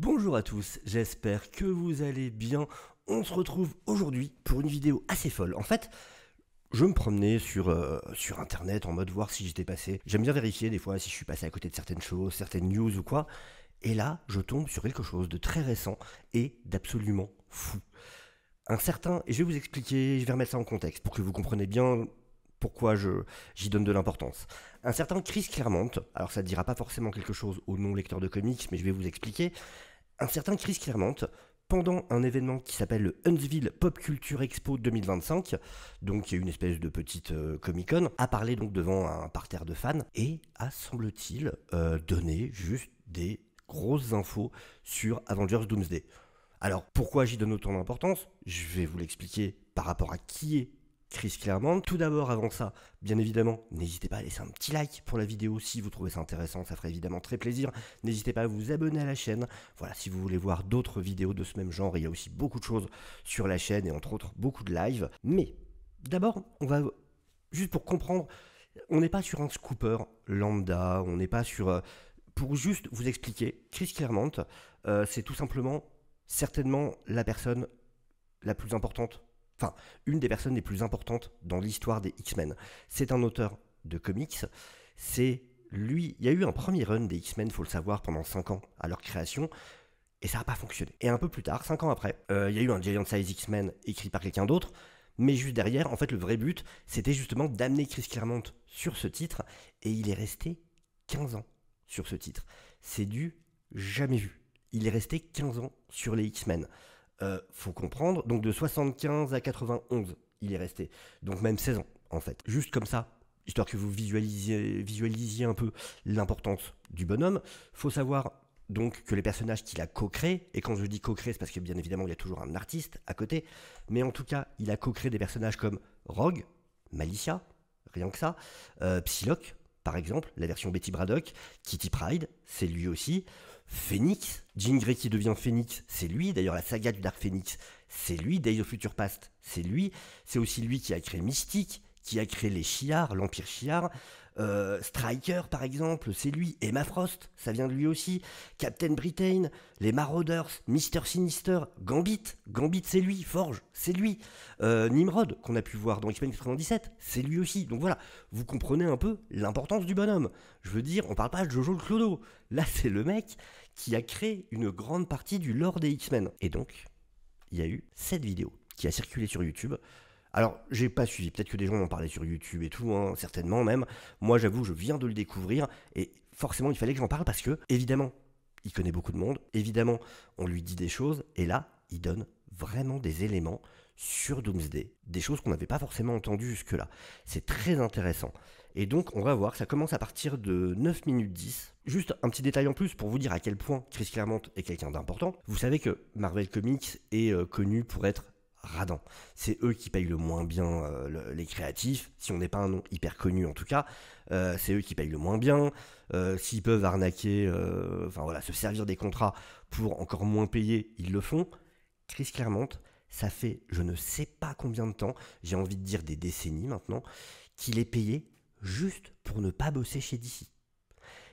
Bonjour à tous, j'espère que vous allez bien. On se retrouve aujourd'hui pour une vidéo assez folle. En fait, je me promenais sur internet en mode voir si j'étais passé. J'aime bien vérifier des fois si je suis passé à côté de certaines choses, certaines news ou quoi. Et là, je tombe sur quelque chose de très récent et d'absolument fou. Et je vais vous expliquer, je vais remettre ça en contexte pour que vous compreniez bien pourquoi j'y donne de l'importance. Un certain Chris Claremont, alors ça ne dira pas forcément quelque chose aux non-lecteurs de comics, mais je vais vous expliquer. Un certain Chris Claremont, pendant un événement qui s'appelle le Huntsville Pop Culture Expo 2025, donc qui est une espèce de petite Comic-Con, a parlé donc devant un parterre de fans et a, semble-t-il, donné juste des grosses infos sur Avengers Doomsday. Alors, pourquoi j'y donne autant d'importance? Je vais vous l'expliquer par rapport à qui est Chris Claremont. Tout d'abord, avant ça, bien évidemment, n'hésitez pas à laisser un petit like pour la vidéo si vous trouvez ça intéressant, ça ferait évidemment très plaisir. N'hésitez pas à vous abonner à la chaîne. Voilà, si vous voulez voir d'autres vidéos de ce même genre, il y a aussi beaucoup de choses sur la chaîne et entre autres beaucoup de live. Mais d'abord, on va juste pour comprendre, on n'est pas sur un scooper lambda, on n'est pas sur pour juste vous expliquer, Chris Claremont, c'est tout simplement certainement la personne la plus importante, enfin, une des personnes les plus importantes dans l'histoire des X-Men. C'est un auteur de comics, c'est lui, il y a eu un premier run des X-Men, faut le savoir, pendant 5 ans à leur création, et ça n'a pas fonctionné. Et un peu plus tard, 5 ans après, il y a eu un Giant Size X-Men écrit par quelqu'un d'autre, mais juste derrière, en fait, le vrai but, c'était justement d'amener Chris Claremont sur ce titre, et il est resté 15 ans sur ce titre. C'est du jamais vu. Il est resté 15 ans sur les X-Men. Faut comprendre, donc de 75 à 91, il est resté. Donc même 16 ans, en fait. Juste comme ça, histoire que vous visualisiez un peu l'importance du bonhomme. Faut savoir donc que les personnages qu'il a co-créés, et quand je dis co-créé, c'est parce que bien évidemment il y a toujours un artiste à côté, mais en tout cas, il a co-créé des personnages comme Rogue, Malicia, rien que ça, Psylocke, par exemple, la version Betty Braddock, Kitty Pryde, c'est lui aussi, Phoenix, Jean Grey qui devient Phoenix, c'est lui, d'ailleurs la saga du Dark Phoenix, c'est lui, Days of Future Past, c'est lui, c'est aussi lui qui a créé Mystique, qui a créé les Shi'ar, l'Empire Shi'ar, Striker par exemple, c'est lui, Emma Frost, ça vient de lui aussi, Captain Britain, les Marauders, Mister Sinister, Gambit c'est lui, Forge, c'est lui, Nimrod qu'on a pu voir dans X-Men 97, c'est lui aussi, donc voilà, vous comprenez un peu l'importance du bonhomme. Je veux dire, on parle pas de Jojo le Clodo, là c'est le mec qui a créé une grande partie du lore des X-Men. Et donc, il y a eu cette vidéo qui a circulé sur YouTube. Alors, j'ai pas suivi, peut-être que des gens m'en parlaient sur YouTube et tout, hein, certainement même. Moi, j'avoue, je viens de le découvrir et forcément, il fallait que j'en parle parce que, évidemment, il connaît beaucoup de monde, évidemment, on lui dit des choses et là, il donne vraiment des éléments sur Doomsday, des choses qu'on n'avait pas forcément entendues jusque-là. C'est très intéressant. Et donc, on va voir, ça commence à partir de 9 minutes 10. Juste un petit détail en plus pour vous dire à quel point Chris Claremont est quelqu'un d'important. Vous savez que Marvel Comics est connu pour être radin. C'est eux qui payent le moins bien les créatifs, si on n'est pas un nom hyper connu en tout cas, c'est eux qui payent le moins bien, s'ils peuvent arnaquer, enfin voilà, se servir des contrats pour encore moins payer, ils le font. Chris Claremont, ça fait je ne sais pas combien de temps, j'ai envie de dire des décennies maintenant, qu'il est payé juste pour ne pas bosser chez DC.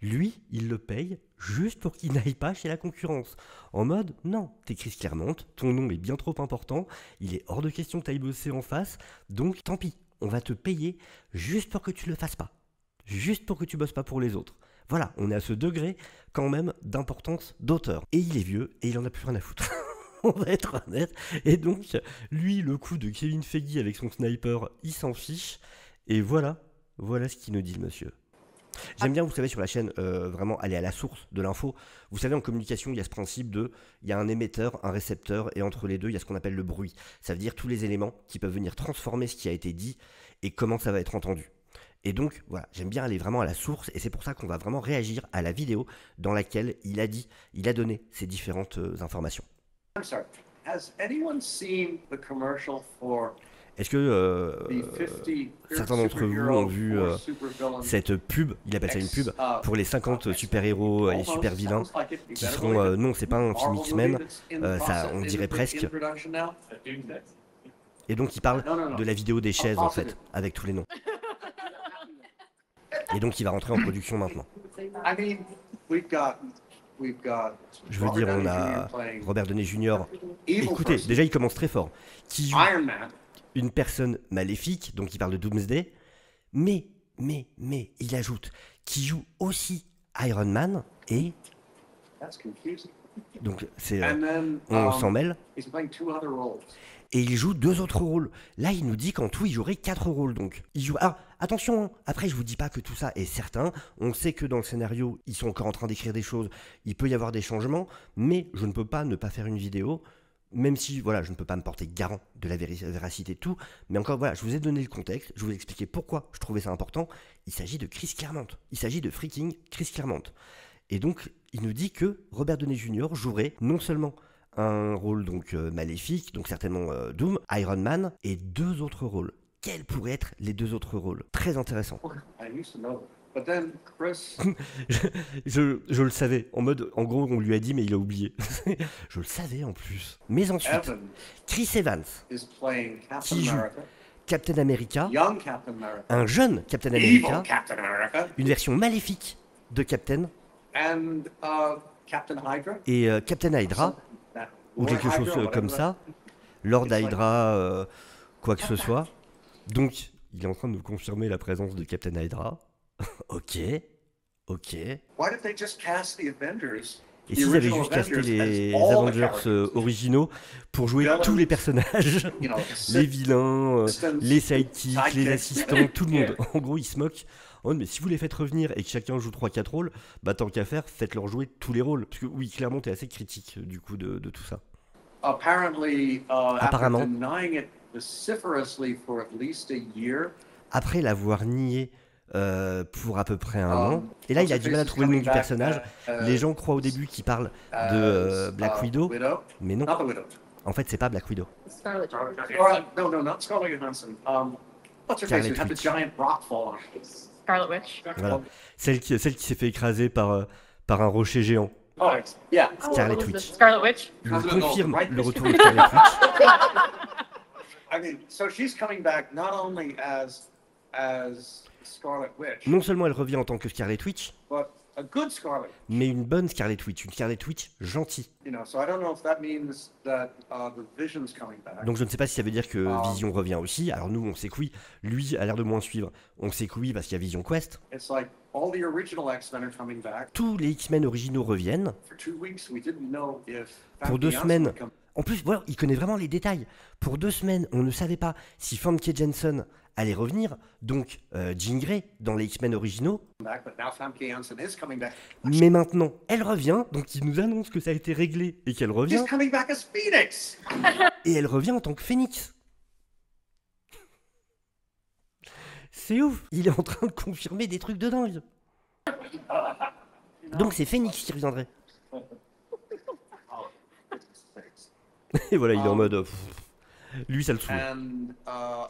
Lui, il le paye juste pour qu'il n'aille pas chez la concurrence. En mode, non, t'es Chris Claremont, ton nom est bien trop important, il est hors de question que t'ailles bosser en face, donc tant pis, on va te payer juste pour que tu le fasses pas. Juste pour que tu bosses pas pour les autres. Voilà, on est à ce degré quand même d'importance d'auteur. Et il est vieux et il en a plus rien à foutre. On va être honnête. Et donc, lui, le coup de Kevin Feige avec son sniper, il s'en fiche. Et voilà ce qu'il nous dit le monsieur. J'aime bien, vous savez, sur la chaîne, vraiment aller à la source de l'info. Vous savez, en communication, il y a ce principe de, il y a un émetteur, un récepteur, et entre les deux, il y a ce qu'on appelle le bruit. Ça veut dire tous les éléments qui peuvent venir transformer ce qui a été dit et comment ça va être entendu. Et donc, voilà, j'aime bien aller vraiment à la source, et c'est pour ça qu'on va vraiment réagir à la vidéo dans laquelle il a donné ces différentes informations. I'm sorry. Has anyone seen the commercial for Est-ce que certains d'entre vous ont vu cette pub, il appelle ça une pub, pour les 50 super-héros et super-vilains qui seront... non, c'est pas un film X-Men, ça, on dirait presque. Et donc il parle de la vidéo des chaises, en fait, avec tous les noms. Et donc il va rentrer en production maintenant. I mean, we've got we've got Je veux Robert dire, on Downey a Jr. playing Robert Downey Jr. evil Écoutez, person, déjà il commence très fort. Qui joue Iron Man, une personne maléfique, donc il parle de Doomsday. Mais, il ajoute qui joue aussi Iron Man. Et that's confusing. donc c'est, And then on s'en mêle. he's playing 2 other roles. Et il joue 2 autres rôles. Là, il nous dit qu'en tout, il jouerait 4 rôles. Donc, il joue. Alors, attention, hein, après, je vous dis pas que tout ça est certain. On sait que dans le scénario, ils sont encore en train d'écrire des choses. Il peut y avoir des changements, mais je ne peux pas ne pas faire une vidéo. Même si, voilà, je ne peux pas me porter garant de la véracité de tout. Mais encore, voilà, je vous ai donné le contexte. Je vous ai expliqué pourquoi je trouvais ça important. Il s'agit de Chris Claremont. Il s'agit de freaking Chris Claremont. Et donc, il nous dit que Robert Downey Jr. jouerait non seulement un rôle donc maléfique, donc certainement Doom, Iron Man, et 2 autres rôles. Quels pourraient être les 2 autres rôles? Très intéressant. I used to know, but then Chris, je le savais. En mode, en gros, on lui a dit, mais il a oublié. Je le savais en plus. Mais ensuite, Evans Chris Evans, is playing Captain Qui joue America, Captain America, young Captain America, un jeune Captain evil America, Captain America, une version maléfique de Captain, and Captain Hydra. et Captain Hydra, That- ou Lord quelque chose Hydra, whatever comme that- ça, Lord It's like- Hydra, quoi que ce soit. Donc, il est en train de nous confirmer la présence de Captain Hydra. Ok. Why did they just cast the Avengers? Et The s'ils avaient original juste casté Avengers les as all the Avengers characters? originaux pour jouer Villains. tous les personnages, You know, les vilains, assistants, les sidekicks, les sidekicks. assistants, tout le monde. En gros, ils se moquent. Oh, mais si vous les faites revenir et que chacun joue 3-4 rôles, bah tant qu'à faire, faites-leur jouer tous les rôles. Parce que oui, clairement, t'es assez critique du coup de tout ça. Apparently, Apparemment. after denying it vociferously for at least a year, Après l'avoir nié pour à peu près un an, et là il a du mal à trouver le nom du personnage. Les gens croient au début qu'il parle de Black Widow, mais non, Not the Widow. en fait c'est pas Black Widow. Scarlett Johansson. No, not Scarlett Johansson. What's her face? Scarlet Who had the Witch. giant rock fall on her. Scarlet Witch. Voilà. Celle qui s'est fait écraser par un rocher géant. Oh, yeah. Scarlet What was Witch. this? Scarlet Witch. Il nous No, no, confirme right. le retour de Scarlet Witch. I mean, so she's coming back not only as Scarlet Witch, Non seulement elle revient en tant que Scarlet Witch, but a good Scarlet. mais une bonne Scarlet Witch, une Scarlet Witch gentille. You know, so I don't know if that means that the Vision's coming back. Donc je ne sais pas si ça veut dire que Ah. Vision revient aussi. Alors nous on sait que oui, lui a l'air de moins suivre. On sait que oui parce qu'il y a Vision Quest. It's like all the original X-Men are coming back. Tous les X-Men originaux reviennent. For 2 weeks, we didn't know if Pour 2 Famke Janssen semaines. would come En plus, voilà, il connaît vraiment les détails. Pour 2 semaines, on ne savait pas si Famke Janssen allait revenir, donc Jean Grey dans les X-Men originaux. back, but now Famke Janssen is coming back. Mais maintenant, elle revient, donc il nous annonce que ça a été réglé et qu'elle revient. She's coming back as Phoenix. Et elle revient en tant que Phénix. C'est ouf, il est en train de confirmer des trucs de dingue. Donc c'est Phénix qui reviendrait. Et voilà, il est en mode... lui, ça le saoule. And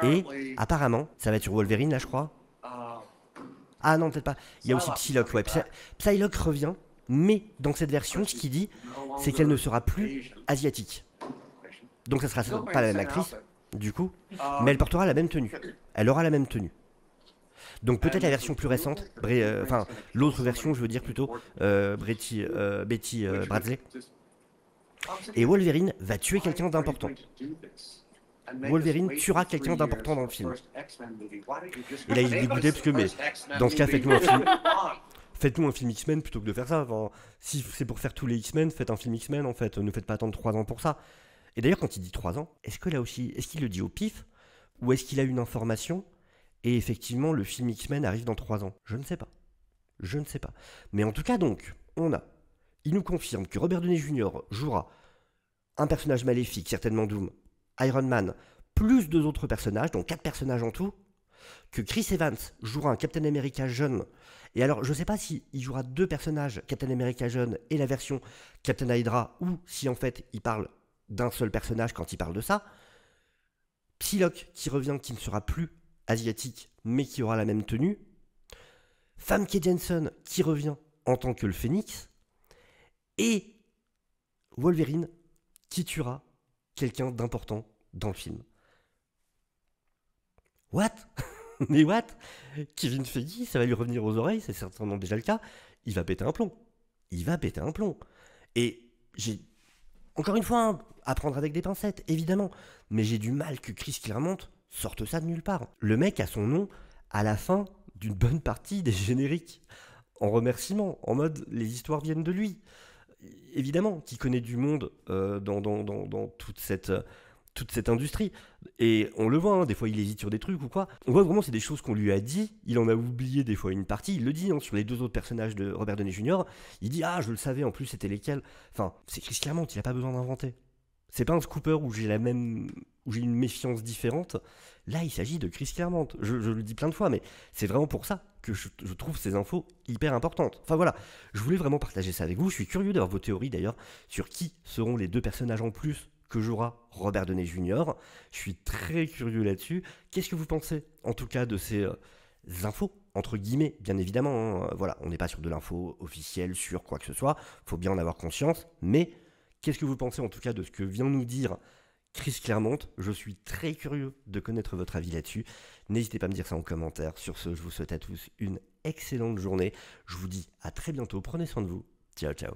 Et apparently, apparemment, ça va être sur Wolverine, là, je crois. Ah non, peut-être pas. Il y a aussi Psylocke, ouais. Psylocke revient, mais dans cette version, ce qu'il dit, c'est qu'elle ne sera plus asiatique. Donc ça sera pas la même actrice, du coup, mais elle portera la même tenue. Elle aura la même tenue. Donc peut-être la version plus récente, enfin l'autre version, je veux dire plutôt, Betty Bradley. Et Wolverine va tuer quelqu'un d'important. Wolverine tuera quelqu'un d'important dans le film. Et là, il est dégoûté parce que, mais dans ce cas, faites-nous un film. Faites-nous un film X-Men plutôt que de faire ça. Enfin, si c'est pour faire tous les X-Men, faites un film X-Men en fait. Ne faites pas attendre 3 ans pour ça. Et d'ailleurs, quand il dit 3 ans, est-ce que là aussi, est-ce qu'il le dit au pif ou est-ce qu'il a une information et effectivement le film X-Men arrive dans 3 ans? Je ne sais pas. Je ne sais pas. Mais en tout cas, donc, il nous confirme que Robert Downey Jr. jouera un personnage maléfique, certainement Doom, Iron Man, plus 2 autres personnages, donc 4 personnages en tout, que Chris Evans jouera un Captain America jeune. Et alors, je ne sais pas s'il jouera 2 personnages, Captain America jeune et la version Captain Hydra, ou si en fait il parle d'un seul personnage quand il parle de ça. Psylocke qui revient, qui ne sera plus asiatique, mais qui aura la même tenue. Famke Janssen qui revient en tant que le Phénix. Et Wolverine qui tuera quelqu'un d'important dans le film. What? Mais what? Kevin Feige, ça va lui revenir aux oreilles, c'est certainement déjà le cas. Il va péter un plomb. il va péter un plomb. Et j'ai, encore une fois, hein, à prendre avec des pincettes, évidemment, mais j'ai du mal que Chris Claremont sorte ça de nulle part. Le mec a son nom à la fin d'une bonne partie des génériques, en remerciement, en mode les histoires viennent de lui. Évidemment, qui connaît du monde dans toute cette industrie. Et on le voit, hein, des fois il hésite sur des trucs ou quoi. On voit vraiment c'est des choses qu'on lui a dit, il en a oublié des fois une partie, il le dit hein, sur les 2 autres personnages de Robert Downey Jr. Il dit ah je le savais en plus c'était lesquels. Enfin c'est Chris Claremont, il a pas besoin d'inventer. C'est pas un scooper où j'ai une méfiance différente. Là il s'agit de Chris Claremont. Je le dis plein de fois mais c'est vraiment pour ça que je trouve ces infos hyper importantes. Enfin voilà, je voulais vraiment partager ça avec vous. Je suis curieux d'avoir vos théories d'ailleurs sur qui seront les 2 personnages en plus que jouera Robert Downey Jr. Je suis très curieux là-dessus. Qu'est-ce que vous pensez, en tout cas, de ces infos, entre guillemets, bien évidemment. Hein, voilà, on n'est pas sur de l'info officielle, sur quoi que ce soit. Faut bien en avoir conscience. Mais qu'est-ce que vous pensez, en tout cas, de ce que vient nous dire Chris Claremont? Je suis très curieux de connaître votre avis là-dessus. N'hésitez pas à me dire ça en commentaire. Sur ce, je vous souhaite à tous une excellente journée. Je vous dis à très bientôt. Prenez soin de vous. Ciao, ciao.